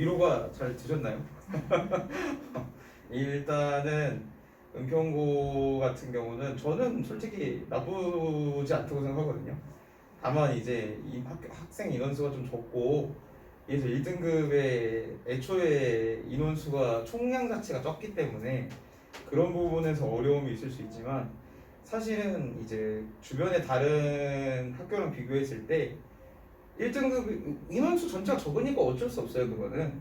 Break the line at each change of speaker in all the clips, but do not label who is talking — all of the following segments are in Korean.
위로가 잘 되셨나요? 일단은 은평고 같은 경우는 저는 솔직히 나쁘지 않다고 생각하거든요. 다만 이제 이 학생 인원수가 좀 적고, 그래서 1등급의 애초에 인원수가 총량 자체가 적기 때문에 그런 부분에서 어려움이 있을 수 있지만, 사실은 이제 주변의 다른 학교랑 비교했을 때 1등급 인원수 전체가 적으니까 어쩔 수 없어요, 그거는.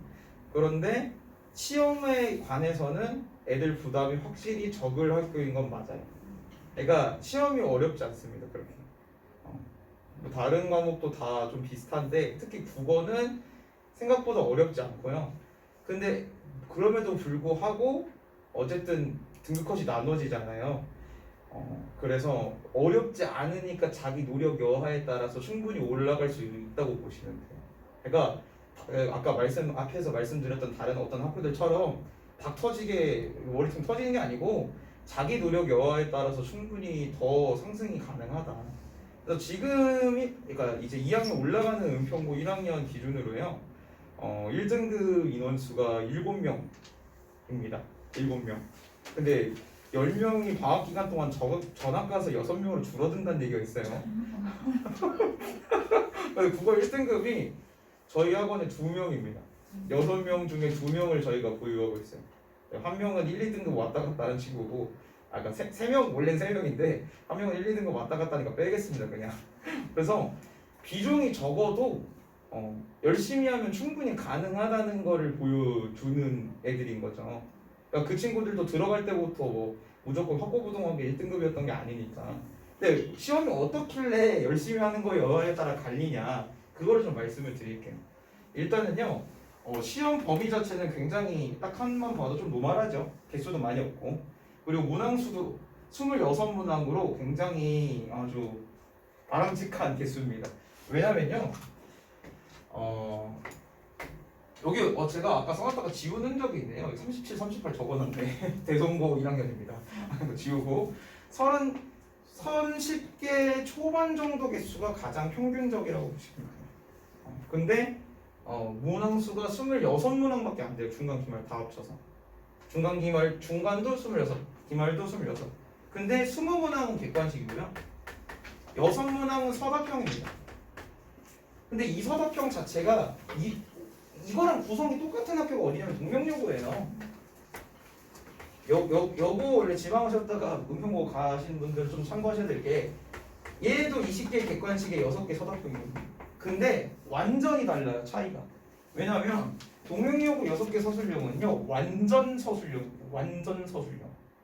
그런데 시험에 관해서는 애들 부담이 확실히 적을 학교인 건 맞아요. 그러니까 시험이 어렵지 않습니다, 그렇게. 뭐 다른 과목도 다 좀 비슷한데 특히 국어는 생각보다 어렵지 않고요. 근데 그럼에도 불구하고 어쨌든 등급컷이 나눠지잖아요. 그래서 어렵지 않으니까 자기 노력 여하에 따라서 충분히 올라갈 수 있다고 보시면 돼요. 그러니까 아까 앞에서 말씀드렸던 다른 어떤 학교들처럼 박 터지게 머리통 터지는 게 아니고 자기 노력 여하에 따라서 충분히 더 상승이 가능하다. 그래서 지금이 그러니까 이제 2학년 올라가는 은평고 1학년 기준으로요. 1등급 인원수가 7명입니다. 7명. 근데 10명이 방학 기간 동안 전학 가서 6명으로 줄어든다는 얘기가 있어요. 국어 1등급이 저희 학원에 2명입니다. 6명 중에 2명을 저희가 보유하고 있어요. 한 명은 1, 2등급 왔다 갔다 하는 친구고, 그러니까 3명, 원래는 3명인데 한 명은 1, 2등급 왔다 갔다 하니까 빼겠습니다, 그냥. 그래서 비중이 적어도 열심히 하면 충분히 가능하다는 거를 보여주는 애들인 거죠. 그러니까 그 친구들도 들어갈 때부터 뭐 무조건 확고부동하게 1등급이었던 게 아니니까. 근데 시험이 어떻길래 열심히 하는 거에 여하에 따라 갈리냐, 그거를 좀 말씀을 드릴게요. 일단은요, 시험 범위 자체는 굉장히 딱 한만 봐도 좀 노멀하죠. 개수도 많이 없고, 그리고 문항수도 26문항으로 굉장히 아주 바람직한 개수입니다. 왜냐면요, 여기 제가 아까 써놨다가 지운 흔적이 있네요. 37, 38 적어놨는데 대성고 1학년입니다. 지우고 30개 초반 정도 개수가 가장 평균적이라고 보시면 돼요. 근데 문항수가 26문항밖에 안 돼요. 중간 기말 다 합쳐서. 중간 기말 중간도 26, 기말도 26. 근데 20문항은 객관식이고요. 6문항은 서답형입니다. 근데 이 서답형 자체가 이거랑 구성이 똑같은 학교가 어디냐면 동명여고예요. 여고 원래 지방하셨다가 은평고 가신 분들 좀 참고하셔야 될 게, 얘도 20개 객관식에 6개 서답형입니다. 근데 완전히 달라요, 차이가. 왜냐하면 동명여고 6개 서술형은요 완전 서술형.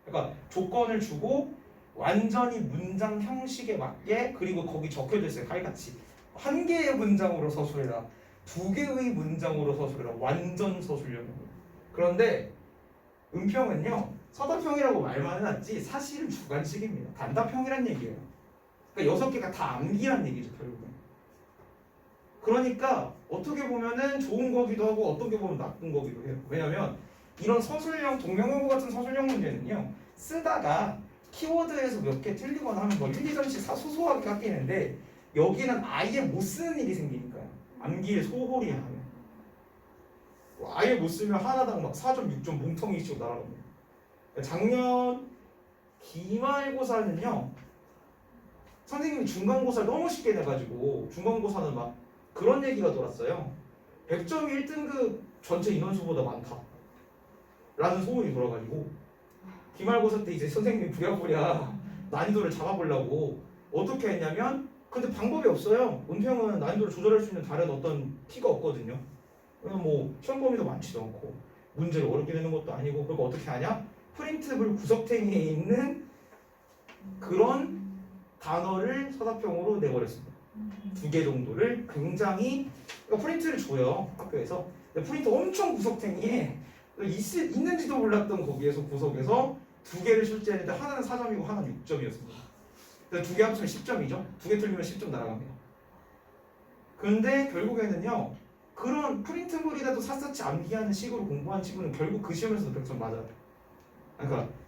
그러니까 조건을 주고 완전히 문장 형식에 맞게, 그리고 거기 적혀져 있어요, 칼같이. 한 개의 문장으로 서술해라, 2개의 문장으로 서술해라, 완전 서술형입니다. 그런데 은평은요 서답형이라고 말만 해놨지 사실은 주관식입니다. 단답형이란 얘기예요. 그러니까 6개가 다 암기란 얘기죠, 결국은. 그러니까 어떻게 보면은 좋은 거기도 하고 어떻게 보면 나쁜 거기도 해요. 왜냐면 이런 서술형, 동명여고 같은 서술형 문제는요 쓰다가 키워드에서 몇 개 틀리거나 하면 뭐 1, 2점씩 소소하게 깎이는데, 여기는 아예 못 쓰는 일이 생기니까요. 암기를 소홀히 하면 아예 못 쓰면 하나당 막 4점, 6점 뭉텅이씩 날아갑니다. 작년 기말고사는요 선생님이 중간고사를 너무 쉽게 내가지고 중간고사는 막 그런 얘기가 돌았어요. 100점이 1등급 전체 인원수보다 많다 라는 소문이 돌아가지고, 기말고사 때 이제 선생님이 부랴부랴 난이도를 잡아보려고 어떻게 했냐면, 근데 방법이 없어요. 은평은 난이도를 조절할 수 있는 다른 어떤 키가 없거든요. 뭐 시험 범위도 많지도 않고 문제를 어렵게 내는 것도 아니고. 그리고 어떻게 하냐? 프린트블 구석탱이에 있는 그런 단어를 서답형으로 내버렸습니다. 2개 정도를 굉장히, 그러니까 프린트를 줘요, 학교에서. 근데 프린트 엄청 구석탱이에 있는지도 몰랐던 거기에서 구석에서 2개를 출제했는데 하나는 4점이고 하나는 6점이었습니다. 2개 합치면 10점이죠. 2개 틀리면 10점 날아갑니다. 근데 결국에는요 그런 프린트물이라도 샅샅이 암기하는 식으로 공부한 친구는 결국 그 시험에서도 100점 맞아요.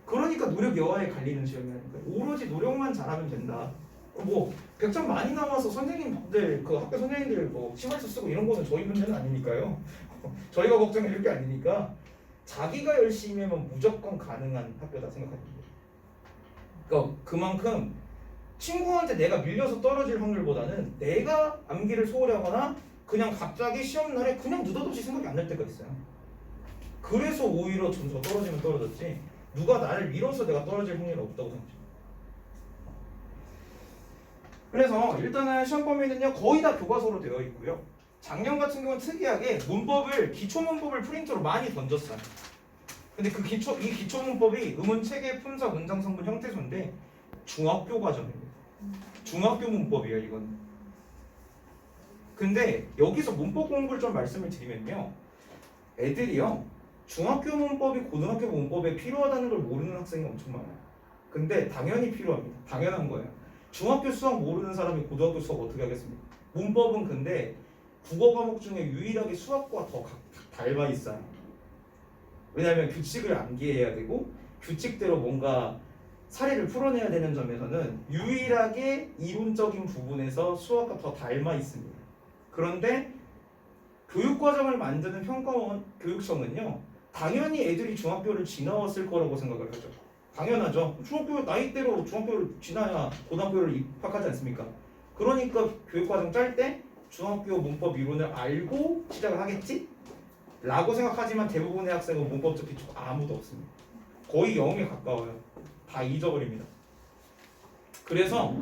그러니까 노력 여하에 갈리는 시험이라니까. 오로지 노력만 잘하면 된다
뭐 100점 많이 나와서 선생님들 그 학교 선생님들 뭐 심할수 쓰고 이런 거는 저희 문제는 아니니까요. 저희가 걱정할 게 아니니까 자기가 열심히 하면 무조건 가능한 학교다 생각합니다. 그러니까 그만큼 친구한테 내가 밀려서 떨어질 확률보다는 내가 암기를 소홀히 하거나 그냥 갑자기 시험날에 그냥 느닷없이 생각이 안 날 때가 있어요. 그래서 오히려 점수가 떨어지면 떨어졌지 누가 나를 밀어서 내가 떨어질 확률이 없다고 생각해요. 그래서 일단은 시험 범위는요 거의 다 교과서로 되어 있고요. 작년 같은 경우는 특이하게 문법을 기초 문법을 프린트로 많이 던졌어요. 근데 이 기초 문법이 음원 체계 품사 문장 성분 형태소인데 중학교 과정입니다. 중학교 문법이에요 이건. 근데 여기서 문법 공부를 좀 말씀을 드리면요, 애들이요 중학교 문법이 고등학교 문법에 필요하다는 걸 모르는 학생이 엄청 많아요. 근데 당연히 필요합니다. 당연한 거예요. 중학교 수학 모르는 사람이 고등학교 수학 어떻게 하겠습니까? 문법은 근데 국어 과목 중에 유일하게 수학과 더 닮아 있어요. 왜냐하면 규칙을 암기해야 되고 규칙대로 뭔가 사례를 풀어내야 되는 점에서는 유일하게 이론적인 부분에서 수학과 더 닮아 있습니다. 그런데 교육과정을 만드는 평가원 교육청은요 당연히 애들이 중학교를 지나왔을 거라고 생각을 하죠. 당연하죠. 중학교 나이대로 중학교를 지나야 고등학교를 입학하지 않습니까? 그러니까 교육과정 짤 때 중학교 문법 이론을 알고 시작을 하겠지? 라고 생각하지만 대부분의 학생은 문법적 기초가 아무도 없습니다. 거의 0에 가까워요. 다 잊어버립니다. 그래서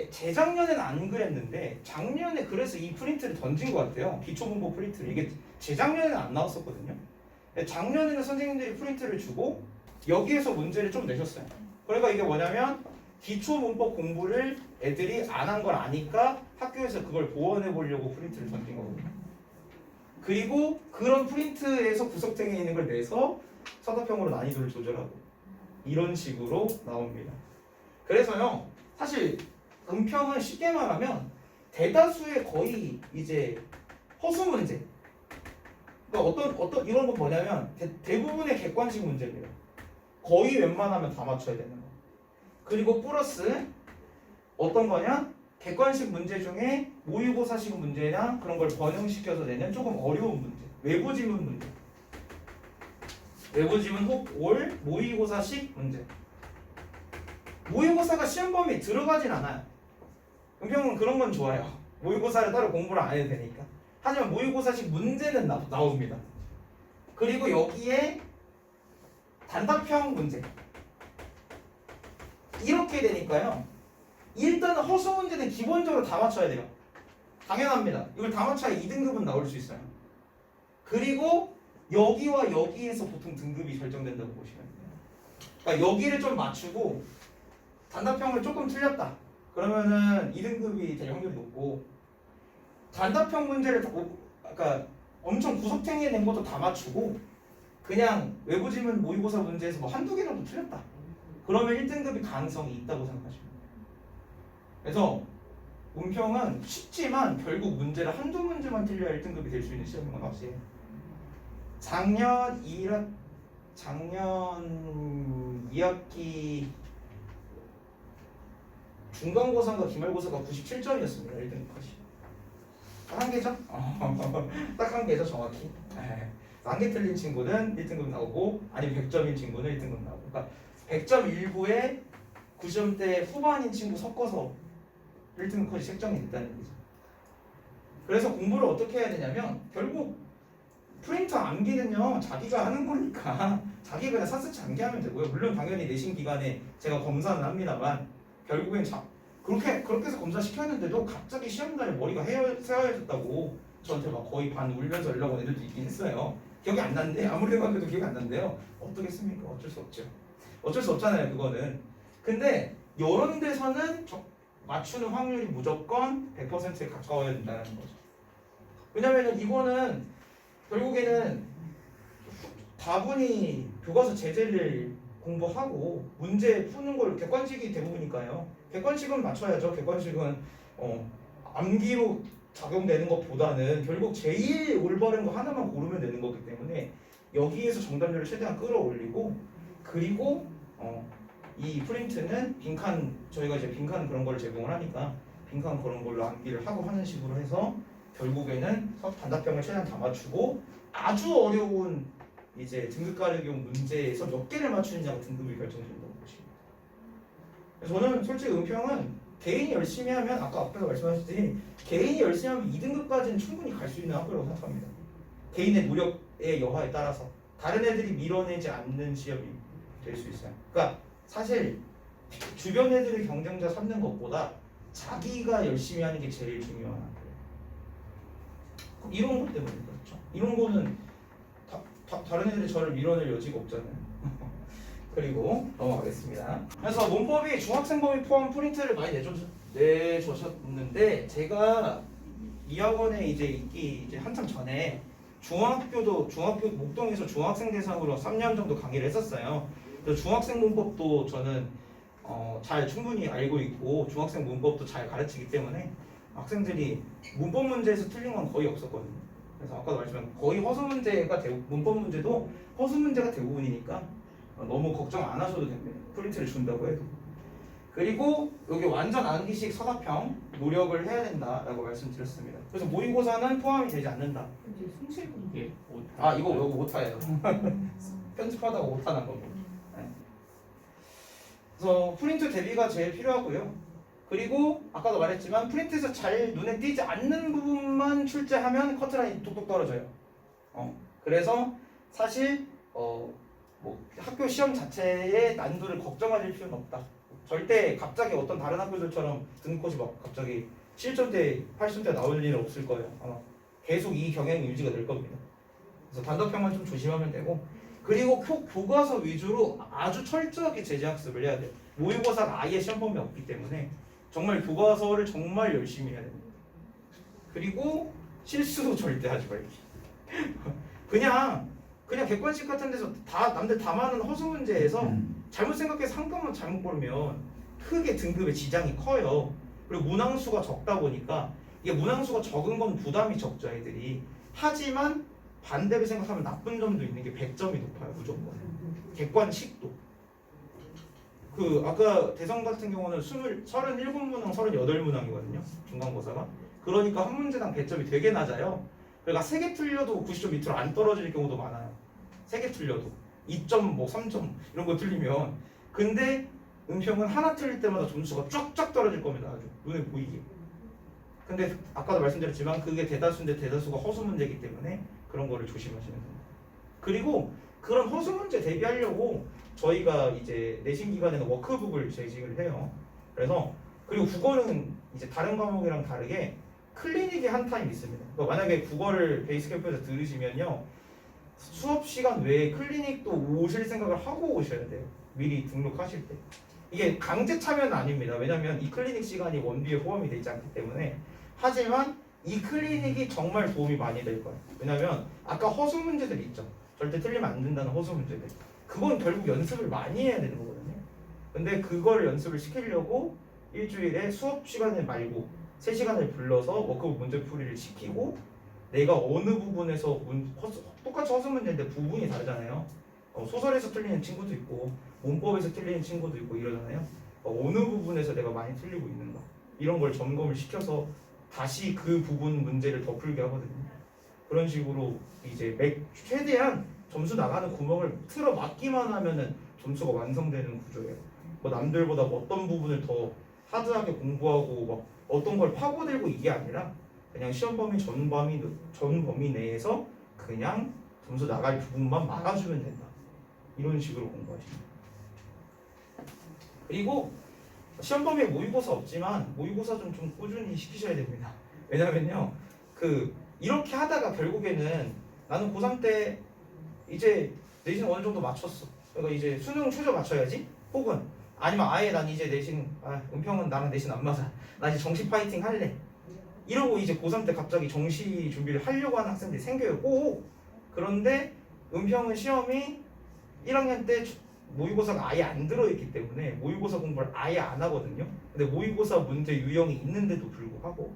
재작년에는 안 그랬는데 작년에 그래서 이 프린트를 던진 것 같아요. 기초문법 프린트를. 이게 재작년에는 안 나왔었거든요. 작년에는 선생님들이 프린트를 주고 여기에서 문제를 좀 내셨어요. 그러니까 이게 뭐냐면 기초문법 공부를 애들이 안 한 걸 아니까 학교에서 그걸 보완해 보려고 프린트를 던진 거거든요. 그리고 그런 프린트에서 구석탱이에 있는 걸 내서 서답형으로 난이도를 조절하고 이런 식으로 나옵니다. 그래서요 사실 은평은 쉽게 말하면 대다수의 거의 이제 허수 문제, 그러니까 어떤 이런 건 뭐냐면 대부분의 객관식 문제입니다. 거의 웬만하면 다 맞춰야 되는 거. 그리고 플러스 어떤 거냐? 객관식 문제 중에 모의고사식 문제나 그런 걸 번영시켜서 내는 조금 어려운 문제, 외부 지문 문제, 외부 지문 혹 올 모의고사식 문제. 모의고사가 시험 범위에 들어가진 않아요. 은평은 그런 건 좋아요. 모의고사를 따로 공부를 안 해도 되니까. 하지만 모의고사식 문제는 나옵니다. 그리고 여기에 단답형 문제 이렇게 되니까요. 일단은 허수 문제는 기본적으로 다 맞춰야 돼요. 당연합니다. 이걸 다 맞춰야 2등급은 나올 수 있어요. 그리고 여기와 여기에서 보통 등급이 결정된다고 보시면 돼요. 그러니까 여기를 좀 맞추고 단답형을 조금 틀렸다. 그러면은 2등급이 될 확률이 높고 단답형 문제를 그러니까 엄청 구석탱이에 낸 것도 다 맞추고 그냥 외부 지문 모의고사 문제에서 뭐 한두 개라도 틀렸다. 그러면 1등급이 가능성이 있다고 생각하시면 돼요. 그래서 은평은 쉽지만 결국 문제를 한두 문제만 틀려야 1등급이 될 수 있는 시험인 건 확실해요. 작년 2학기 중간고사인가 기말고사가 97점이었습니다. 1등급까지. 딱 한 개죠? 딱 한 개죠 정확히. 한 개 틀린 친구는 1등급 나오고 아니면 100점인 친구는 1등급 나오고, 그러니까 100점 일부에 9점대 후반인 친구 섞어서 1등급까지 책정이 됐다는 얘기죠. 그래서 공부를 어떻게 해야 되냐면 결국 프린터 암기는요 자기가 하는 거니까 자기가 그냥 샅샅이 암기하면 되고요. 물론 당연히 내신 기간에 제가 검사는 합니다만 결국엔 그렇게 해서 검사 시켰는데도 갑자기 시험날에 머리가 새하얘졌다고 저한테 막 거의 반 울면서 연락 온 애들도 있긴 했어요. 기억이 안 나는데 아무리 생각해도 기억이 안 나는데요. 어떻겠습니까? 어쩔 수 없죠. 어쩔 수 없잖아요 그거는. 근데 이런 데서는 맞추는 확률이 무조건 100%에 가까워야 된다는 거죠. 왜냐면은 이거는 결국에는 다분히 교과서 제재를 공부하고 문제 푸는 걸 객관식이 대부분이니까요. 객관식은 맞춰야죠. 객관식은 암기로 작용되는 것보다는 결국 제일 올바른 거 하나만 고르면 되는 거기 때문에 여기에서 정답률을 최대한 끌어올리고 그리고 이 프린트는 빈칸 저희가 이제 빈칸 그런 걸 제공을 하니까 빈칸 그런 걸로 암기를 하고 하는 식으로 해서 결국에는 단답형을 최대한 다 맞추고 아주 어려운 이제 등급 가르기용 문제에서 몇 개를 맞추느냐가 등급이 결정된다고 보시면 돼요. 그래서 저는 솔직히 은평은 개인이 열심히 하면 아까 앞에서 말씀하셨듯이 개인이 열심히 하면 2등급까지는 충분히 갈 수 있는 학교라고 생각합니다. 개인의 노력의 여하에 따라서 다른 애들이 밀어내지 않는 시험이 될 수 있어요. 그러니까 사실 주변 애들의 경쟁자 삼는 것보다 자기가 열심히 하는 게 제일 중요한 거예요. 이런 것 때문에 그렇죠. 이런 거는 다른 애들이 저를 밀어낼 여지가 없잖아요. 그리고 넘어가겠습니다. 그래서 문법이 중학생 범위 포함 프린트를 많이 내주셨는데 제가 이 학원에 이제 있기 이제 한참 전에 중학교 목동에서 중학생 대상으로 3년 정도 강의를 했었어요. 그래서 중학생 문법도 저는 잘 충분히 알고 있고 중학생 문법도 잘 가르치기 때문에 학생들이 문법 문제에서 틀린 건 거의 없었거든요. 그래서 아까도 말씀드린 거의 허수 문제가 문법 문제도 허수 문제가 대부분이니까 너무 걱정 안 하셔도 됩니다. 프린트를 준다고 해도. 그리고 여기 완전 암기식 서답형 노력을 해야 된다라고 말씀드렸습니다. 그래서 모의고사는 포함이 되지 않는다.
이제 송실 공개.
아 이거 오타예요. 편집하다가 오타 난 거고. 네. 그래서 프린트 대비가 제일 필요하고요. 그리고 아까도 말했지만 프린트에서 잘 눈에 띄지 않는 부분만 출제하면 커트라인이 뚝뚝 떨어져요. 그래서 사실 뭐 학교 시험 자체의 난이도를 걱정하실 필요는 없다. 절대 갑자기 어떤 다른 학교들처럼 등급컷이 막 갑자기 7점대, 8점대 나올 일은 없을 거예요. 아마 계속 이 경향이 유지가 될 겁니다. 그래서 단답형만 좀 조심하면 되고 그리고 교과서 위주로 아주 철저하게 제재학습을 해야 돼요. 모의고사가 아예 시험 범위 없기 때문에 정말 교과서를 정말 열심히 해야 됩니다. 그리고 실수도 절대 하지 말기. 그냥 객관식 같은 데서 다 남들 다 많은 허수 문제에서 잘못 생각해서 한 건만 잘못 고르면 크게 등급의 지장이 커요. 그리고 문항수가 적다 보니까 이게 문항수가 적은 건 부담이 적죠 애들이. 하지만 반대로 생각하면 나쁜 점도 있는 게 100점이 높아요 무조건. 객관식도. 그 아까 대성 같은 경우는 37문항 38문항이거든요 중간고사가. 그러니까 한 문제당 100점이 되게 낮아요. 그러니까 3개 틀려도 90점 밑으로 안 떨어질 경우도 많아요. 3개 틀려도 2점 뭐 3점 이런 거 틀리면. 근데 은평은 하나 틀릴 때마다 점수가 쫙쫙 떨어질 겁니다. 아주 눈에 보이게. 근데 아까도 말씀드렸지만 그게 대다수인데 대다수가 허수 문제이기 때문에 그런 거를 조심하시면 됩니다. 그리고 그런 허수 문제 대비하려고 저희가 이제 내신 기간에는 워크북을 제시를 해요. 그래서 그리고 국어는 이제 다른 과목이랑 다르게 클리닉이 한 타임 있습니다. 그러니까 만약에 국어를 베이스 캠프에서 들으시면요 수업 시간 외에 클리닉도 오실 생각을 하고 오셔야 돼요. 미리 등록하실 때. 이게 강제 참여는 아닙니다. 왜냐하면 이 클리닉 시간이 원비에 포함이 되지 않기 때문에. 하지만 이 클리닉이 정말 도움이 많이 될 거예요. 왜냐하면 아까 허수 문제들 있죠. 절대 틀리면 안 된다는 허수 문제들. 그건 결국 연습을 많이 해야 되는 거거든요. 근데 그걸 연습을 시키려고 일주일에 수업 시간을 말고 3시간을 불러서 워크북 문제풀이를 시키고 내가 어느 부분에서 똑같이 허수 문제인데 부분이 다르잖아요. 소설에서 틀리는 친구도 있고 문법에서 틀리는 친구도 있고 이러잖아요. 어느 부분에서 내가 많이 틀리고 있는가 이런 걸 점검을 시켜서 다시 그 부분 문제를 더 풀게 하거든요. 그런 식으로 이제 최대한 점수 나가는 구멍을 틀어 막기만 하면은 점수가 완성되는 구조예요. 뭐 남들보다 어떤 부분을 더 하드하게 공부하고 막 어떤 걸 파고들고 이게 아니라 그냥 시험 범위 전 범위 내에서 그냥 점수 나갈 부분만 막아주면 된다. 이런 식으로 공부하시면. 그리고 시험 범위에 모의고사 없지만 모의고사 좀 꾸준히 시키셔야 됩니다. 왜냐면요, 이렇게 하다가 결국에는 나는 고3 때 이제 내신 어느 정도 맞췄어. 그러니까 이제 수능 최저 맞춰야지. 혹은 아니면 아예 난 이제 내신 은평은 나랑 내신 안 맞아. 나 이제 정시 파이팅 할래. 이러고 이제 고3 때 갑자기 정시 준비를 하려고 하는 학생들이 생겨요. 꼭. 그런데 은평은 시험이 1학년 때 모의고사가 아예 안 들어있기 때문에 모의고사 공부를 아예 안 하거든요. 근데 모의고사 문제 유형이 있는데도 불구하고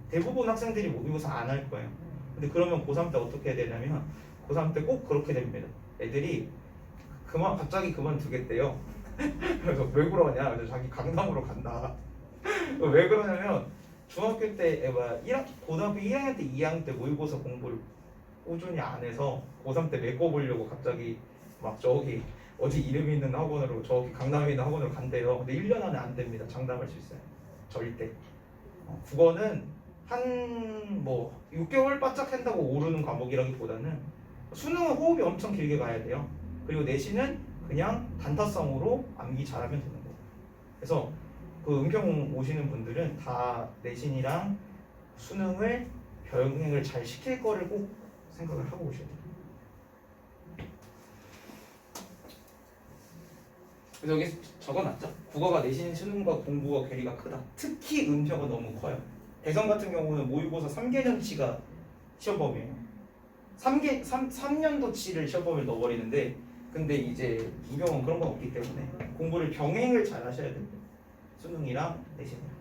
대부분 학생들이 모의고사 안 할 거예요. 근데 그러면 고3 때 어떻게 해야 되냐면 고3 때 꼭 그렇게 됩니다. 애들이 갑자기 그만두겠대요. 그래서 왜 그러냐? 그래서 자기 강남으로 간다. 왜 그러냐면 중학교 때 고등학교 1학년 때 2학년 때 모의고사 공부를 꾸준히 안 해서 고3 때 메꿔보려고 갑자기 막 저기 어디 이름 있는 학원으로 저기 강남에 있는 학원으로 간대요. 근데 1년 안에 안 됩니다. 장담할 수 있어요. 절대. 국어는 한 뭐 6개월 바짝 한다고 오르는 과목이라기보다는 수능은 호흡이 엄청 길게 가야 돼요. 그리고 내신은 그냥 단타성으로 암기 잘하면 되는 거예요. 그래서 그 은평 오시는 분들은 다 내신이랑 수능을 병행을 잘 시킬 거를 꼭 생각을 하고 오셔야 돼요. 그래서 여기 적어놨죠. 국어가 내신 수능과 공부가 괴리가 크다. 특히 은평은 너무 커요. 대선 같은 경우는 모의고사 3개년치가 시험 범위예요. 3년도치를 시험 범위에 넣어버리는데, 근데 이제 은평은 그런 건 없기 때문에 공부를 병행을 잘 하셔야 됩니다. 수능이랑 내신이랑.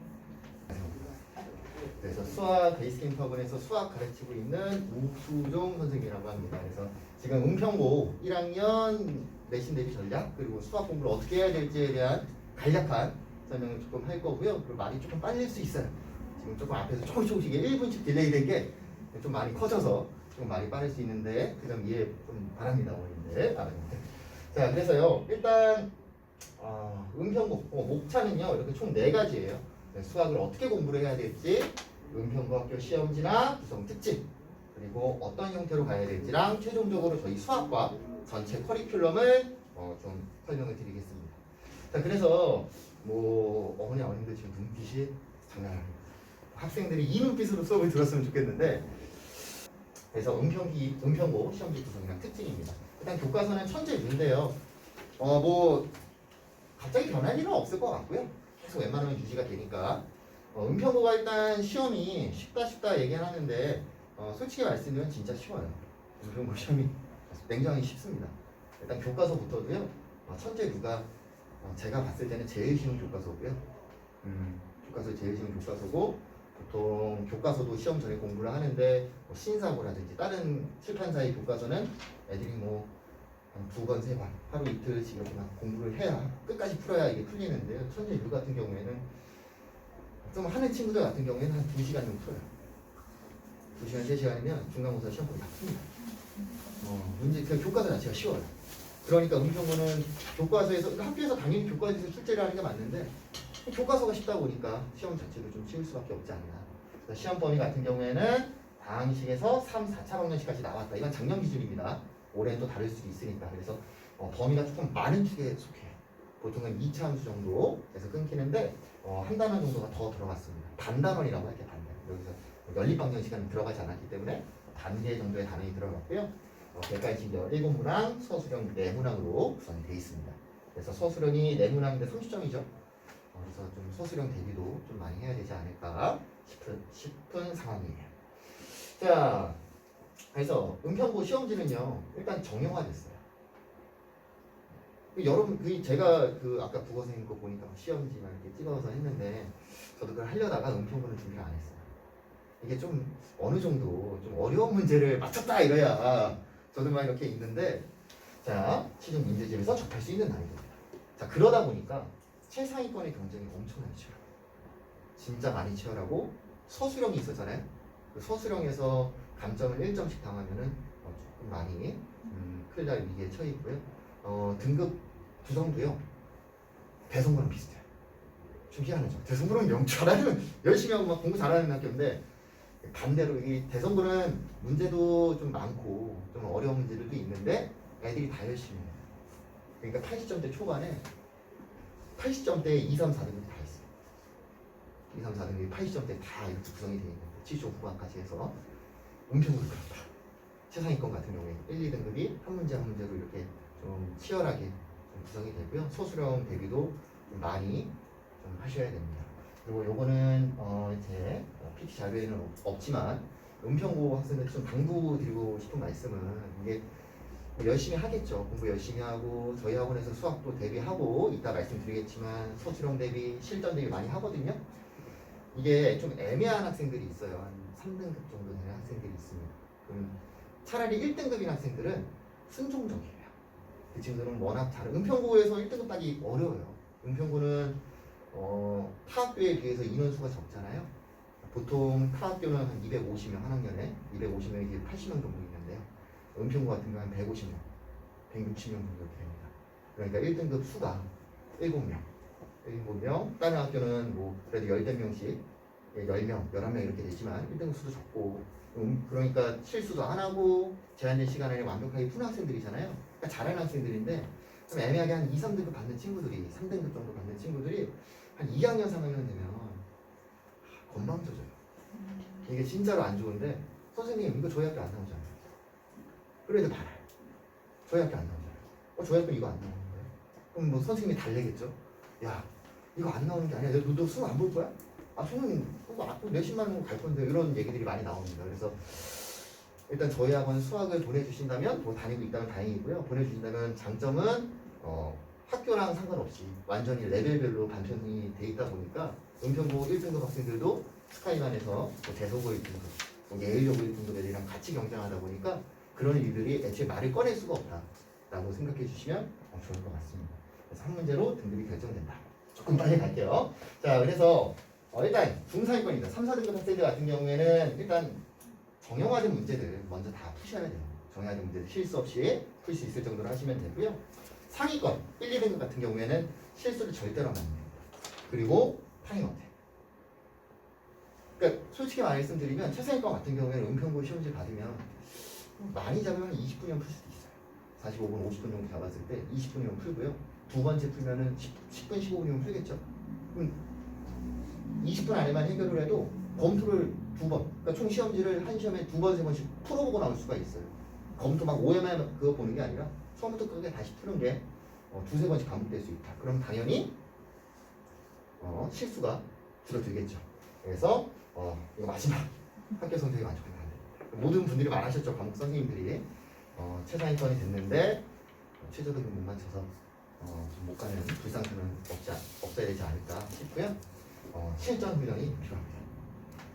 그래서 수학 베이스게임 학원에서 수학 가르치고 있는 우수종 선생님이라고 합니다. 그래서 지금 은평고 1학년 내신 대비 전략 그리고 수학 공부를 어떻게 해야 될지에 대한 간략한 설명을 조금 할 거고요. 그리고 말이 조금 빨릴 수 있어요. 지금 조금 앞에서 조금씩 1분씩 딜레이 된 게 좀 많이 커져서 좀 말이 빠를 수 있는데 그 점 이해 좀 바랍니다, 어머님들. 자, 그래서요 일단 은평고 목차는요 이렇게 총 4가지예요. 수학을 어떻게 공부를 해야 될지, 은평고 학교 시험지나 구성 특징, 그리고 어떤 형태로 가야 될지랑 최종적으로 저희 수학과 전체 커리큘럼을 좀 설명을 드리겠습니다. 자, 그래서 뭐 어머니 어머님들 지금 눈빛이 장난 아닙니다. 학생들이 이 눈빛으로 수업을 들었으면 좋겠는데, 그래서 은평고 시험지 구성이랑 특징입니다. 일단 교과서는 천재유인데요. 뭐 갑자기 변할 일은 없을 것 같고요. 계속 웬만하면 유지가 되니까. 은평고가 일단 시험이 쉽다 얘기하는데 솔직히 말씀드리면 진짜 쉬워요. 은평고 시험이 굉장히 쉽습니다. 일단 교과서부터도요. 천재류가 제가 봤을 때는 제일 쉬운 교과서고요. 교과서 제일 쉬운 교과서고, 보통 교과서도 시험 전에 공부를 하는데 신사고라든지 다른 출판사의 교과서는 애들이 뭐 한 2권, 3권, 하루 이틀씩 이렇게 막 공부를 해야 끝까지 풀어야 이게 풀리는데요. 천재류 같은 경우에는 좀 하는 친구들 같은 경우에는 한 2시간 정도 풀어요. 2시간, 3시간이면 중간고사 시험 거의 다 풉니다. 문제 그 교과서 자체가 쉬워요. 그러니까 은평고는 교과서에서, 그러니까 학교에서 당연히 교과서에서 출제를 하는 게 맞는데 교과서가 쉽다 보니까 시험 자체도 좀 쉬울 수밖에 없지 않나. 시험 범위 같은 경우에는 방식에서 3, 4차 방정식까지 나왔다. 이건 작년 기준입니다. 올해는 또 다를 수도 있으니까. 그래서 범위가 조금 많은 축에 속해요. 보통은 2차 함수 정도에서 끊기는데 한 단원 정도가 더 들어갔습니다. 반단원이라고 할게요. 반단. 여기서 연립 방정식은 들어가지 않았기 때문에 반개 정도의 단원이 들어갔고요. 객관식 17문항, 서술형 4문항으로 구성이 되어 있습니다. 그래서 서술형이 4문항인데 30점이죠. 그래서 좀 서술형 대비도 좀 많이 해야 되지 않을까 싶은 상황이에요. 자, 그래서 은평고 시험지는요 일단 정형화됐어요. 여러분 제가 아까 국어 선생님 거 보니까 시험지 막 이렇게 찍어서 했는데 저도 그걸 하려다가 은평고는 준비를 안 했어요. 이게 좀 어느 정도 좀 어려운 문제를 맞췄다 이래야 저도 막 이렇게 있는데, 자, 시중 문제집에서 접할 수 있는 난이도입니다. 자, 그러다 보니까 최상위권의 경쟁이 엄청나게 치열해요. 진짜 많이 치열하고, 서술형이 있었잖아요. 그 서술형에서 감점을 1점씩 당하면은 조금 많이 큰일 날 위기에 처해 있고요. 등급 구성도요 대성고랑 비슷해요. 좀 희한하죠. 대성고는 잘하는, 열심히 하고 막 공부 잘하는 학교인데, 반대로 이 대성고는 문제도 좀 많고 좀 어려운 문제들도 있는데 애들이 다 열심히 해요. 그러니까 80점대 초반에 80점대에 2, 3, 4등급이 다 있어요. 2, 3, 4등급이 80점대 다 이렇게 구성이 되어 있는데 70점 후반까지 해서 은평고도 그렇다. 최상위권 같은 경우에 1, 2등급이 한 문제 한 문제로 이렇게 좀 치열하게 좀 구성이 되고요. 소수령 대비도 좀 많이 좀 하셔야 됩니다. 그리고 요거는 이제 PT 자료에는 없지만 은평고 학생들 좀 당부드리고 싶은 말씀은, 이게 뭐 열심히 하겠죠. 공부 열심히 하고 저희 학원에서 수학도 대비하고 이따 말씀드리겠지만 소수령 대비, 실전 대비 많이 하거든요. 이게 좀 애매한 학생들이 있어요. 한 3등급 정도 되는 학생들이 있습니다. 그럼 차라리 1등급인 학생들은 순종적이에요. 그 친구들은 워낙 잘 은평구에서 1등급 따기 어려워요. 은평구는 타 학교에 비해서 인원수가 적잖아요. 보통 타 학교는 한 250명 한 학년에 250명이 80명 정도 있는데요. 은평구 같은 경우는 한 150명, 160명 정도 이렇게 됩니다. 그러니까 1등급 수가 7명, 7명. 다른 학교는 뭐 그래도 10명씩 10명, 11명 이렇게 되지만 1등급 수도 적고 그러니까 실수도 안 하고 제한된 시간 안에 완벽하게 푸는 학생들이잖아요. 그러니까 잘하는 학생들인데 좀 애매하게 한 2, 3등급 받는 친구들이 3등급 정도 받는 친구들이 한 2학년, 3학년 되면 건방져져요. 이게 진짜로 안 좋은데 선생님 이거 저희 학교 안 나오잖아요. 그런 애들 많아요. 저희 학교 안 나오잖아요. 저희 학교 이거 안 나오는 거예요? 그럼 뭐 선생님이 달래겠죠? 야 이거 안 나오는 게 아니야. 너 수능 안 볼 거야? 아 저는 몇십만 원 갈 건데 이런 얘기들이 많이 나옵니다. 그래서 일단 저희 학원 수학을 보내주신다면 뭐 다니고 있다면 다행이고요. 보내주신다면 장점은 학교랑 상관없이 완전히 레벨별로 반편성이 돼 있다 보니까 은평고 1등급 학생들도 스카이반에서 뭐 대소고 1등급, 뭐 예일여고 1등급 애들이랑 같이 경쟁하다 보니까 그런 일들이 애초에 말을 꺼낼 수가 없다라고 생각해 주시면 좋을 것 같습니다. 그래서 한 문제로 등급이 결정된다. 조금 빨리 갈게요. 자, 그래서 일단 중상위권입니다. 3, 4등급 학생들 같은 경우에는 일단 정형화된 문제들 먼저 다 푸셔야 돼요. 정형화된 문제들 실수 없이 풀 수 있을 정도로 하시면 되고요. 상위권 1, 2등급 같은 경우에는 실수를 절대로 하면 안 됩니다. 그리고 타임어택. 그러니까 솔직히 말씀드리면 최상위권 같은 경우에는 은평고 시험지 받으면 많이 잡으면 20분이면 풀 수도 있어요. 45분, 50분 정도 잡았을 때 20분이면 풀고요. 두 번째 풀면은 10분, 15분이면 풀겠죠. 그럼 20분 안에만 해결을 해도 검토를 두 번, 그러니까 총 시험지를 한 시험에 두 번, 세 번씩 풀어보고 나올 수가 있어요. 검토 막 오해만 그거 보는 게 아니라 처음부터 끝까지 다시 푸는 게 두세 번씩 반복될 수 있다. 그럼 당연히 실수가 줄어들겠죠. 그래서 이거 마지막 학교 성적이 만족하면 안 됩니다. 모든 분들이 말하셨죠. 과목 선생님들이 최상위권이 됐는데 최저등급 못 맞춰서 좀 못 가는 불상사는 없어야 되지 않을까 싶고요. 실전 훈련이 필요합니다.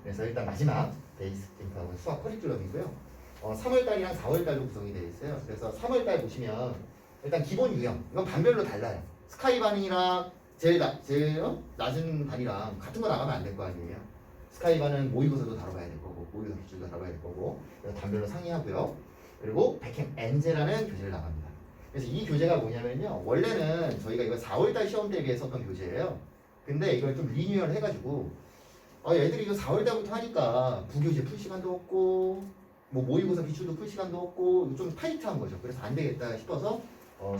그래서 일단 마지막 베이스 띵크하고는 수학 커리큘럼이고요. 3월달이랑 4월달로 구성이 되어 있어요. 그래서 3월달 보시면 일단 기본 유형 이건 반별로 달라요. 스카이반이랑 제일 낮은 반이랑 같은 거 나가면 안 될 거 아니에요. 스카이반은 모의고사도 다뤄봐야 될 거고 모의고사 기출도 다뤄봐야 될 거고 그래서 반별로 상의하고요. 그리고 백캠 엔제라는 교재를 나갑니다. 그래서 이 교재가 뭐냐면요. 원래는 저희가 이거 4월달 시험 대비해 썼던 교재예요. 근데 이걸 좀 리뉴얼 해가지고 애들이 이거 4월달부터 하니까 부교재 풀 시간도 없고 뭐 모의고사 기출도 풀 시간도 없고 좀 타이트한 거죠. 그래서 안 되겠다 싶어서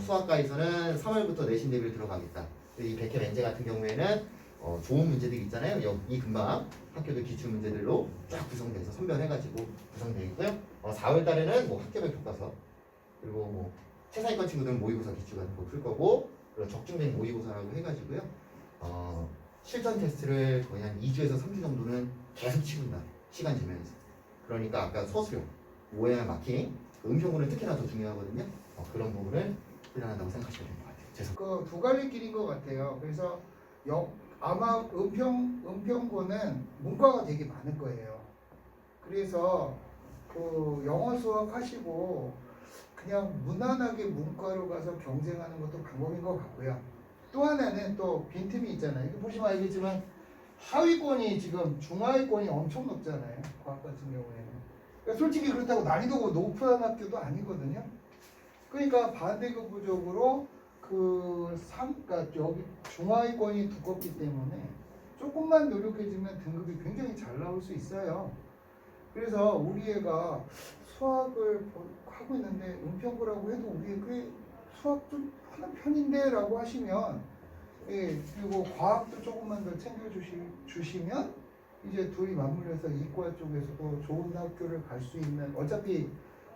수학과에서는 3월부터 내신 대비를 들어가겠다. 이 백캠 엔제 같은 경우에는 좋은 문제들이 있잖아요. 이 금방 학교들 기출 문제들로 쫙 구성돼서 선별해가지고 구성되어 있고요. 4월달에는 뭐 학교별 교과서 그리고 뭐 최상위권 친구들은 모의고사 기출 같은 거 풀 거고 그리고 적중된 모의고사라고 해가지고요. 실전 테스트를 거의 한 2주에서 3주 정도는 계속 치른다. 시간 지면서. 그러니까 아까 서술형, 오해나 마킹, 은평구는 특히나 더 중요하거든요. 그런 부분을 훈련한다고 생각하시면 될 것 같아요. 죄송합니다.
그 두 갈래 길인 것 같아요. 그래서 아마 은평고는 문과가 되게 많을 거예요. 그래서 그 영어 수학 하시고 그냥 무난하게 문과로 가서 경쟁하는 것도 방법인 것 같고요. 또 하나는 또 빈틈이 있잖아요. 이거 보시면 알겠지만 하위권이 지금 중하위권이 엄청 높잖아요. 과학 같은 경우에는. 그러니까 솔직히 그렇다고 난이도가 높은 학교도 아니거든요. 그러니까 반대급부적으로 그러니까 여기 중하위권이 두껍기 때문에 조금만 노력해주면 등급이 굉장히 잘 나올 수 있어요. 그래서 우리 애가 수학을 하고 있는데 은평구라고 해도 우리 꽤 수학 좀 하는 편인데 라고 하시면 그리고 과학도 조금만 더 챙겨주시면 이제 둘이 맞물려서 이과 쪽에서도 좋은 학교를 갈 수 있는 어차피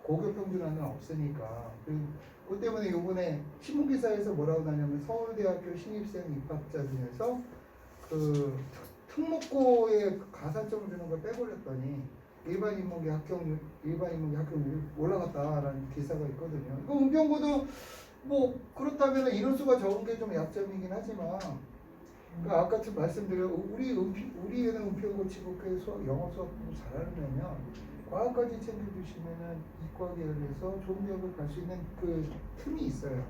고교평준화는 없으니까 그 때문에 요번에 신문기사에서 뭐라고 나냐면 서울대학교 신입생 입학자 중에서 그 특목고에 가산점을 주는 걸 빼버렸더니 일반 인문계 합격률 올라갔다라는 기사가 있거든요. 이거 은평고도 뭐 그렇다면 인원수가 적은 게 좀 약점이긴 하지만 그러니까 아까 말씀드린 우리 애는 은평고 치고 수학 영어 수학 공부 잘하려면 과학까지 챙겨주시면은 이과 계열에서 좋은 대학을 갈 수 있는 그 틈이 있어요.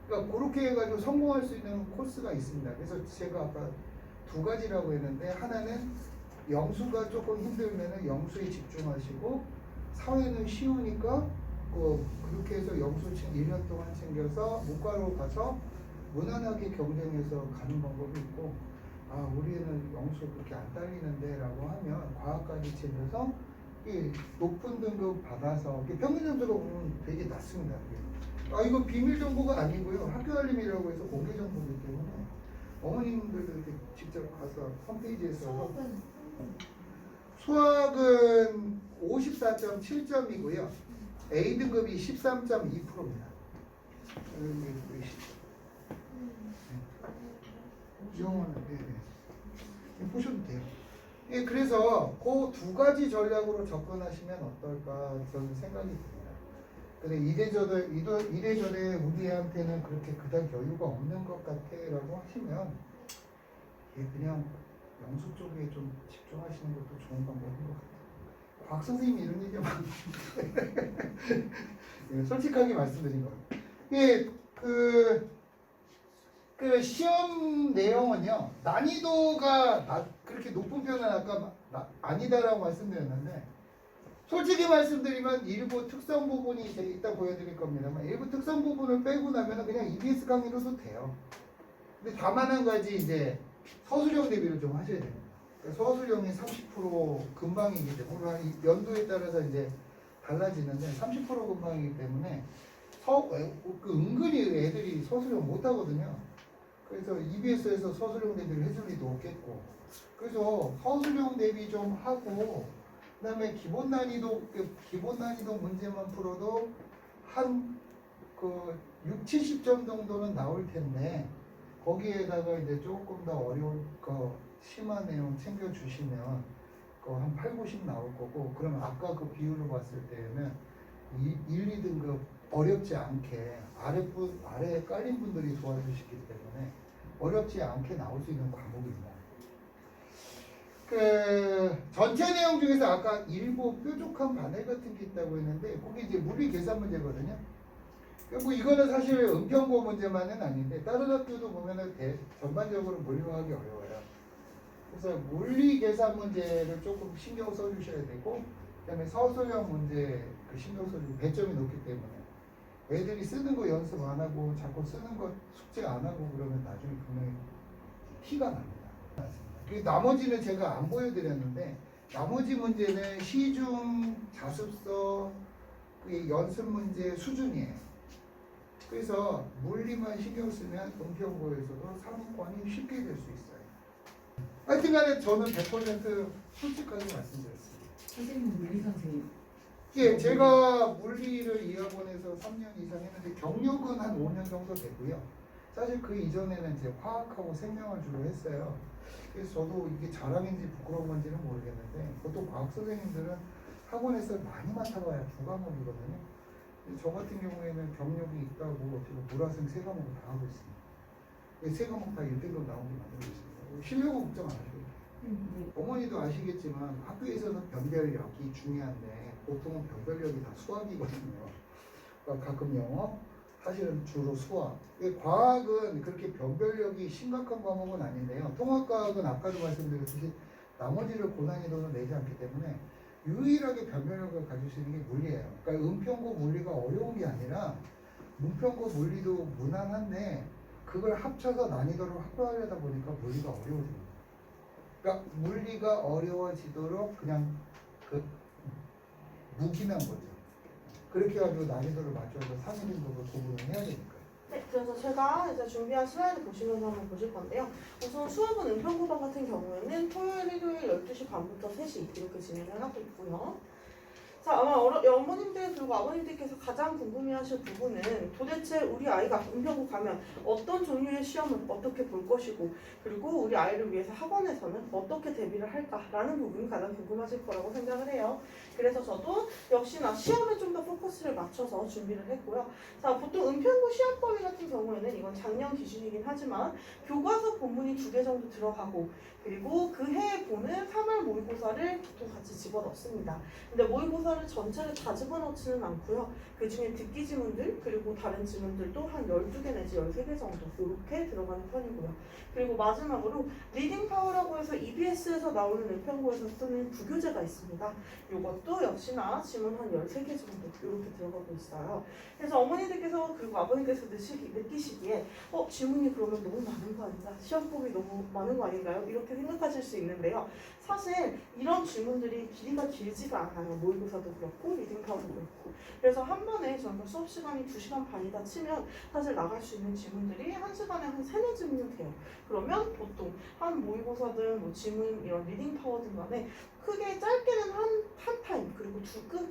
그러니까 그렇게 해가지고 성공할 수 있는 코스가 있습니다. 그래서 제가 아까 두 가지라고 했는데 하나는 영수가 조금 힘들면은 영수에 집중하시고 사회는 쉬우니까 그렇게 해서 영수 1년 동안 챙겨서 문과로 가서 무난하게 경쟁해서 가는 방법이 있고 아 우리 애는 영수 그렇게 안 딸리는데 라고 하면 과학까지 챙겨서 이 높은 등급 받아서 평균 점수가 보면 되게 낮습니다. 아 이거 비밀 정보가 아니고요. 학교 알림이라고 해서 공개 정보이기 때문에 어머님들도 이렇게 직접 가서 홈페이지에서 수학은 54.7점이고요. A등급이 13.2%입니다. 영어는 보셔도 돼요. 예, 그래서 그 두 가지 전략으로 접근하시면 어떨까 저는 생각이 듭니다. 근데 이래저래 우리한테는 그렇게 그닥 여유가 없는 것 같아라고 하시면 그냥 영수 쪽에 좀 집중하시는 것도 좋은 방법인 것 같아요. 곽 선생님이 이런 얘기 많이 예, 솔직하게 말씀드린 거예요. 예, 그 시험 내용은요 난이도가 그렇게 높은 편은 아까 아니다라고 말씀드렸는데 솔직히 말씀드리면 일부 특성 부분이 제가 이따 보여드릴 겁니다만 일부 특성 부분을 빼고 나면 그냥 EBS 강의로도 돼요. 근데 다만 한 가지 이제 서술형 대비를 좀 하셔야 됩니다. 그러니까 서술형이 30% 금방이기 때문에 연도에 따라서 이제 달라지는데 30% 금방이기 때문에 은근히 애들이 서술형 못하거든요. 그래서 EBS에서 서술형 대비를 해줄 리도 없겠고 그래서 서술형 대비 좀 하고 그다음에 기본 난이도 문제만 풀어도 한 6, 70점 정도는 나올 텐데 거기에다가 이제 조금 더 어려운 심한 내용 챙겨 주시면 한 8, 90 나올 거고 그러면 아까 그 비율로 봤을 때는 1, 2등급 어렵지 않게 아래 깔린 분들이 도와주시기 때문에 어렵지 않게 나올 수 있는 과목입니다. 그 전체 내용 중에서 아까 일부 뾰족한 바늘 같은 게 있다고 했는데 그게 이제 물리 계산 문제거든요. 뭐 이거는 사실 은평고 문제만은 아닌데 다른 학교도 보면은 전반적으로 물리하기 어려워요. 그래서 물리 계산 문제를 조금 신경 써주셔야 되고 그다음에 서술형 문제 신경 써주고 배점이 높기 때문에 애들이 쓰는 거 연습 안 하고 자꾸 쓰는 거 숙제 안 하고 그러면 나중에 분명히 티가 납니다. 나머지는 제가 안 보여드렸는데 나머지 문제는 시중 자습서 연습 문제 수준이에요. 그래서 물리만 신경 쓰면 은평고에서도 상위권이 쉽게 될 수 있어요. 하여튼간에 저는 100% 솔직하게 말씀드렸습니다.
선생님 물리 선생님.
예, 제가 물리를 이 학원에서 3년 이상 했는데 경력은 한 5년 정도 되고요. 사실 그 이전에는 이제 화학하고 생명을 주로 했어요. 그래서 저도 이게 자랑인지 부끄러운 건지는 모르겠는데 보통 과학 선생님들은 학원에서 많이 맡아봐야 2과목이거든요. 저 같은 경우에는 경력이 있다고 지금 물화생 3과목을 다 하고 있습니다. 3과목 다 1등급 나오게 만들고 있습니다. 실력은 걱정 안 하셔도 돼요. 어머니도 아시겠지만 학교에서는 변별력이 중요한데 보통은 변별력이 다 수학이거든요. 그러니까 가끔 영어, 사실은 주로 수학. 과학은 그렇게 변별력이 심각한 과목은 아닌데요. 통합과학은 아까도 말씀드렸듯이 나머지를 고난이도는 내지 않기 때문에 유일하게 변별력을 가질 수 있는 게 물리예요. 그러니까 은평고 물리가 어려운 게 아니라 문평고 물리도 무난한데 그걸 합쳐서 난이도를 확보하려다 보니까 물리가 어려워집니다. 그러니까 물리가 어려워지도록 그냥 묵인한 거죠. 그렇게 가지고 난이도를 맞춰서 상위등급을 구분을 해야 되니까요.
네, 그래서 제가 이제 준비한 슬라이드 보시면서 한번 보실 건데요. 우선 수업은 은평고반 같은 경우에는 토요일, 일요일 12시 반부터 3시 이렇게 진행을 하고 있고요. 자, 아마 어머님들 그리고 아버님들께서 가장 궁금해하실 부분은 도대체 우리 아이가 은평고 가면 어떤 종류의 시험을 어떻게 볼 것이고 그리고 우리 아이를 위해서 학원에서는 어떻게 대비를 할까라는 부분이 가장 궁금하실 거라고 생각을 해요. 그래서 저도 역시나 시험에 좀 더 포커스를 맞춰서 준비를 했고요. 자, 보통 은평고 시험 범위 같은 경우에는 이건 작년 기준이긴 하지만 교과서 본문이 2개 정도 들어가고 그리고 그 해에 보는 3월 모의고사를 보통 같이 집어넣습니다. 근데 모의고사를 전체를 다 집어넣지는 않고요. 그 중에 듣기 지문들 그리고 다른 지문들도 한 12개 내지 13개 정도 이렇게 들어가는 편이고요. 그리고 마지막으로 리딩 파워라고 해서 EBS에서 나오는 은평고에서 쓰는 부교재가 있습니다. 이것도 역시나 지문 한 13개 정도 이렇게 들어가고 있어요. 그래서 어머니들께서 그리고 아버님께서 느끼시기에 지문이 그러면 너무 많은 거 아닌가? 시험법이 너무 많은 거 아닌가요? 이렇게 생각하실 수 있는데요. 사실 이런 질문들이 길이가 길지가 않아요. 모의고사도 그렇고 리딩파워도 그렇고. 그래서 한 번에 저희가 수업 시간이 2시간 반이다 치면 사실 나갈 수 있는 지문들이 1시간에 한 3-4질문이 돼요. 그러면 보통 한 모의고사든 뭐 지문 이런 리딩파워든 간에 크게 짧게는 한 타임 그리고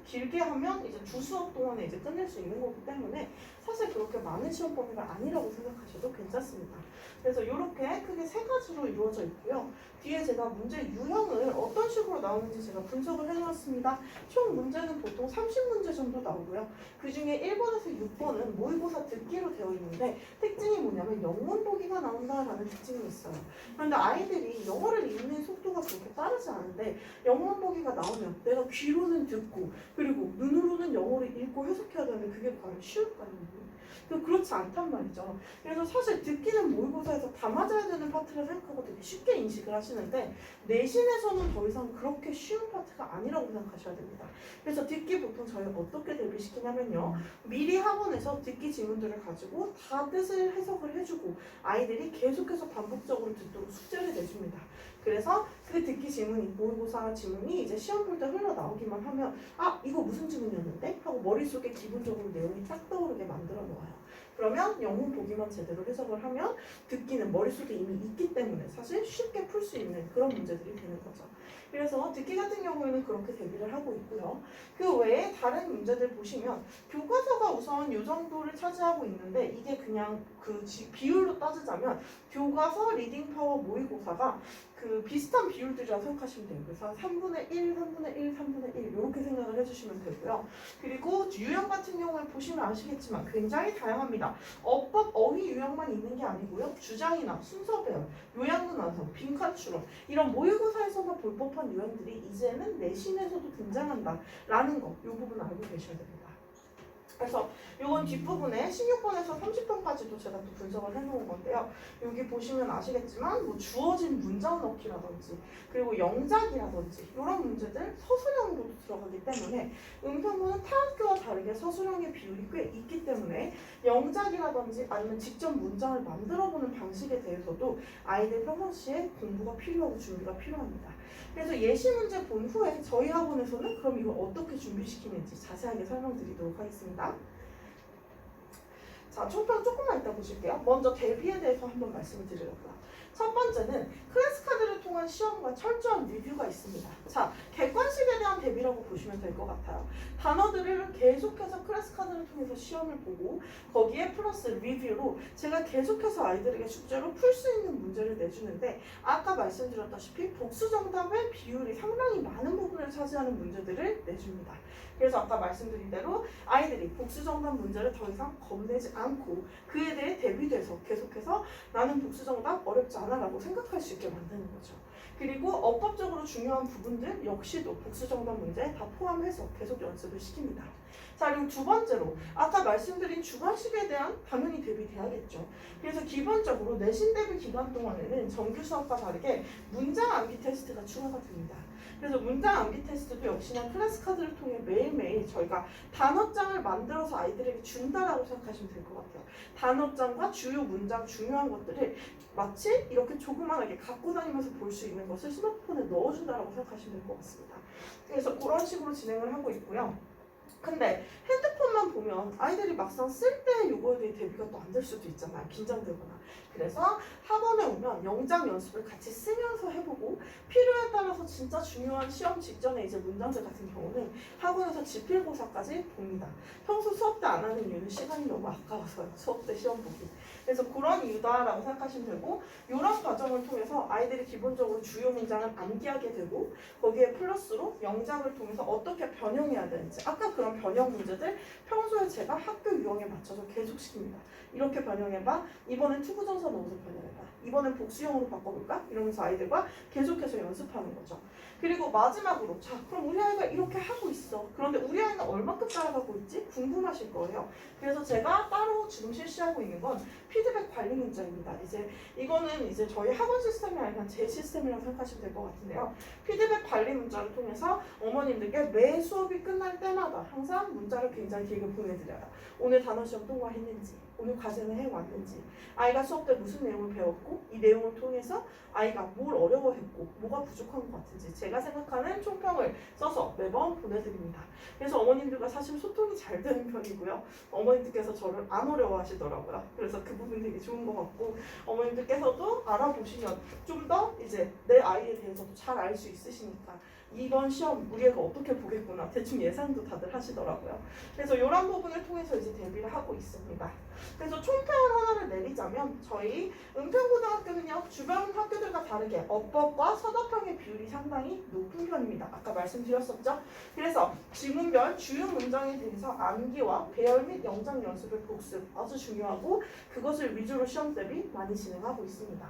길게 하면 이제 2수업 동안에 이제 끝낼 수 있는 거기 때문에 사실 그렇게 많은 시험 범위가 아니라고 생각하셔도 괜찮습니다. 그래서 이렇게 크게 3가지로 이루어져 있고요. 뒤에 제가 문제 유형을 어떤 식으로 나오는지 제가 분석을 해놨습니다. 총 문제는 보통 30문제 정도 나오고요. 그 중에 1번에서 6번은 모의고사 듣기로 되어 있는데 특징이 뭐냐면 영문 보기가 나온다라는 특징이 있어요. 그런데 아이들이 영어를 읽는 속도가 그렇게 빠르지 않은데 영문 보기가 나오면 내가 귀로는 듣고 그리고 눈으로는 영어를 읽고 해석해야 되는데 그게 과연 쉬울까요? 그렇지 않단 말이죠. 그래서 사실 듣기는 모의고사에서 다 맞아야 되는 파트를 생각하고 되게 쉽게 인식을 하시는데 내신에서는 더 이상 그렇게 쉬운 파트가 아니라고 생각하셔야 됩니다. 그래서 듣기 보통 저희가 어떻게 대비시키냐면요. 미리 학원에서 듣기 지문들을 가지고 다 뜻을 해석을 해주고 아이들이 계속해서 반복적으로 듣도록 숙제를 내줍니다. 그래서 그 듣기 지문이 모의고사 지문이 이제 시험 볼 때 흘러나오기만 하면 이거 무슨 지문이었는데? 하고 머릿속에 기본적으로 내용이 딱 떠오르게 만들어 놓아요. 그러면 영문 보기만 제대로 해석을 하면 듣기는 머릿속에 이미 있기 때문에 사실 쉽게 풀 수 있는 그런 문제들이 되는 거죠. 그래서 듣기 같은 경우에는 그렇게 대비를 하고 있고요. 그 외에 다른 문제들 보시면 교과서가 우선 이 정도를 차지하고 있는데 이게 그냥 그 비율로 따지자면 교과서 리딩 파워 모의고사가 그 비슷한 비율들이라고 생각하시면 돼요. 그래서 3분의 1, 3분의 1, 3분의 1 이렇게 생각을 해주시면 되고요. 그리고 유형 같은 경우에 보시면 아시겠지만 굉장히 다양합니다. 어법, 어휘 유형만 있는 게 아니고요. 주장이나 순서 배열, 요약문 완성, 빈칸 추론 이런 모의고사에서만 볼 법한 유형들이 이제는 내신에서도 등장한다라는 거 이 부분 알고 계셔야 됩니다. 그래서 이건 뒷부분에 16번에서 30번까지도 제가 또 분석을 해놓은 건데요. 여기 보시면 아시겠지만 뭐 주어진 문장 넣기라든지 그리고 영작이라든지 이런 문제들 서술형으로도 들어가기 때문에 은평고는 타 학교와 다르게 서술형의 비율이 꽤 있기 때문에 영작이라든지 아니면 직접 문장을 만들어보는 방식에 대해서도 아이들 평상시에 공부가 필요하고 준비가 필요합니다. 그래서 예시 문제 본 후에 저희 학원에서는 그럼 이걸 어떻게 준비시키는지 자세하게 설명드리도록 하겠습니다. 자, 총평 조금만 이따 보실게요. 먼저 대비에 대해서 한번 말씀을 드리려고요. 첫 번째는 클래스 카드를 통한 시험과 철저한 리뷰가 있습니다. 자, 객관식에 대한 대비라고 보시면 될 것 같아요. 단어들을 계속해서 클래스 카드를 통해서 시험을 보고 거기에 플러스 리뷰로 제가 계속해서 아이들에게 숙제로 풀 수 있는 문제를 내주는데 아까 말씀드렸다시피 복수 정답의 비율이 상당히 많은 부분을 차지하는 문제들을 내줍니다. 그래서 아까 말씀드린 대로 아이들이 복수 정답 문제를 더 이상 겁내지 않고 그에 대해 대비돼서 계속해서 나는 복수 정답 어렵지 않아 라고 생각할 수 있게 만드는 거죠. 그리고 어법적으로 중요한 부분들 역시도 복수 정답 문제에 다 포함해서 계속 연습을 시킵니다. 자, 그리고 두 번째로 아까 말씀드린 주관식에 대한 당연히 대비돼야겠죠. 그래서 기본적으로 내신 대비 기간 동안에는 정규 수업과 다르게 문장 암기 테스트가 추가가 됩니다. 그래서 문장 암기 테스트도 역시나 클래스 카드를 통해 매일매일 저희가 단어장을 만들어서 아이들에게 준다라고 생각하시면 될 것 같아요. 단어장과 주요 문장 중요한 것들을 마치 이렇게 조그만하게 갖고 다니면서 볼 수 있는 것을 스마트폰에 넣어준다라고 생각하시면 될 것 같습니다. 그래서 그런 식으로 진행을 하고 있고요. 근데 핸드폰만 보면 아이들이 막상 쓸 때 요거에 대해 대비가 또 안 될 수도 있잖아요. 긴장되거나. 그래서 학원에 오면 영작 연습을 같이 쓰면서 해보고 필요에 따라서 진짜 중요한 시험 직전에 이제 문장들 같은 경우는 학원에서 지필고사까지 봅니다. 평소 수업 때 안 하는 이유는 시간이 너무 아까워서요. 수업 때 시험 보기. 그래서 그런 이유다라고 생각하시면 되고 이런 과정을 통해서 아이들이 기본적으로 주요 문장을 암기하게 되고 거기에 플러스로 영작을 통해서 어떻게 변형해야 되는지 아까 그런 변형 문제들 평소에 제가 학교 유형에 맞춰서 계속 시킵니다. 이렇게 변형해봐. 이번엔 투구정사 넣어서 변형해봐. 이번엔 복수형으로 바꿔볼까? 이러면서 아이들과 계속해서 연습하는 거죠. 그리고 마지막으로 자 그럼 우리 아이가 이렇게 하고 있어. 그런데 우리 아이는 얼마큼 따라가고 있지? 궁금하실 거예요. 그래서 제가 따로 지금 실시하고 있는 건 피드백 관리 문자입니다. 이거는 저희 학원 시스템이 아니라 제 시스템이라고 생각하시면 될 것 같은데요. 피드백 관리 문자를 통해서 어머님들께 매 수업이 끝날 때마다 항상 문자를 굉장히 길게 보내드려요. 오늘 단어 시험 통과했는지, 오늘 과제는 해왔는지, 아이가 수업 때 무슨 내용을 배웠고 이 내용을 통해서 아이가 뭘 어려워했고 뭐가 부족한 것 같은지 제가 생각하는 총평을 써서 매번 보내드립니다. 그래서 어머님들과 사실 소통이 잘 되는 편이고요. 어머님들께서 저를 안 어려워하시더라고요. 그래서 그 부분 되게 좋은 것 같고 어머님들께서도 알아보시면 좀 더 이제 내 아이에 대해서도 잘 알 수 있으시니까 이번 시험 우리 애가 어떻게 보겠구나 대충 예상도 다들 하시더라고요. 그래서 이런 부분을 통해서 이제 대비를 하고 있습니다. 그래서 총평을 하나를 내리자면 저희 은평고등학교는요 주변 학교들과 다르게 어법과 서답형의 비율이 상당히 높은 편입니다. 아까 말씀드렸었죠. 그래서 지문별 주요 문장에 대해서 암기와 배열 및 영작 연습을 복습 아주 중요하고 그것을 위주로 시험 대비 많이 진행하고 있습니다.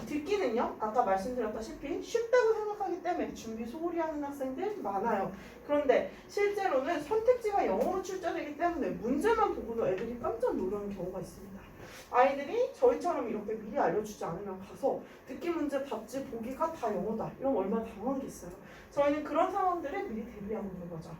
듣기는요 아까 말씀드렸다시피 쉽다고 생각하기 때문에 준비 소홀히 하는 학생들 많아요. 그런데 실제로는 선택지가 영어로 출제되기 때문에 문제만 보고도 애들이 깜짝 놀라는 경우가 있습니다. 아이들이 저희처럼 이렇게 미리 알려주지 않으면 가서 듣기 문제 답지 보기가 다 영어다 이러면 얼마나 당황하겠어요. 저희는 그런 상황들을 미리 대비하고 있는 거죠.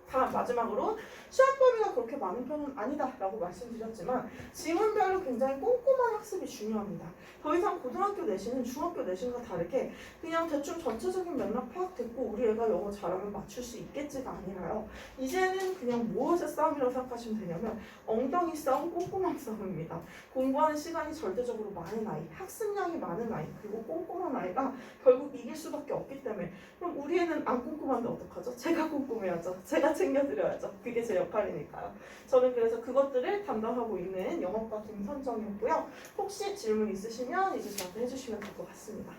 다음 마지막으로 시험 범위가 그렇게 많은 편은 아니다 라고 말씀드렸지만 지문별로 굉장히 꼼꼼한 학습이 중요합니다. 더 이상 고등학교 내신은 중학교 내신과 다르게 그냥 대충 전체적인 맥락 파악됐고 우리 애가 영어 잘하면 맞출 수 있겠지가 아니라요. 이제는 그냥 무엇의 싸움이라고 생각하시면 되냐면 엉덩이 싸움, 꼼꼼한 싸움입니다. 공부하는 시간이 절대적으로 많은 아이, 학습량이 많은 아이, 그리고 꼼꼼한 아이가 결국 이길 수밖에 없기 때문에 그럼 우리 애는 안 꼼꼼한데 어떡하죠? 제가 꼼꼼해야죠. 제가 챙겨드려야죠. 그게 제 역할이니까요. 저는 그래서 그것들을 담당하고 있는 영업과 김선정이었고요. 혹시 질문 있으시면 이제 저한테 해주시면 될 것 같습니다.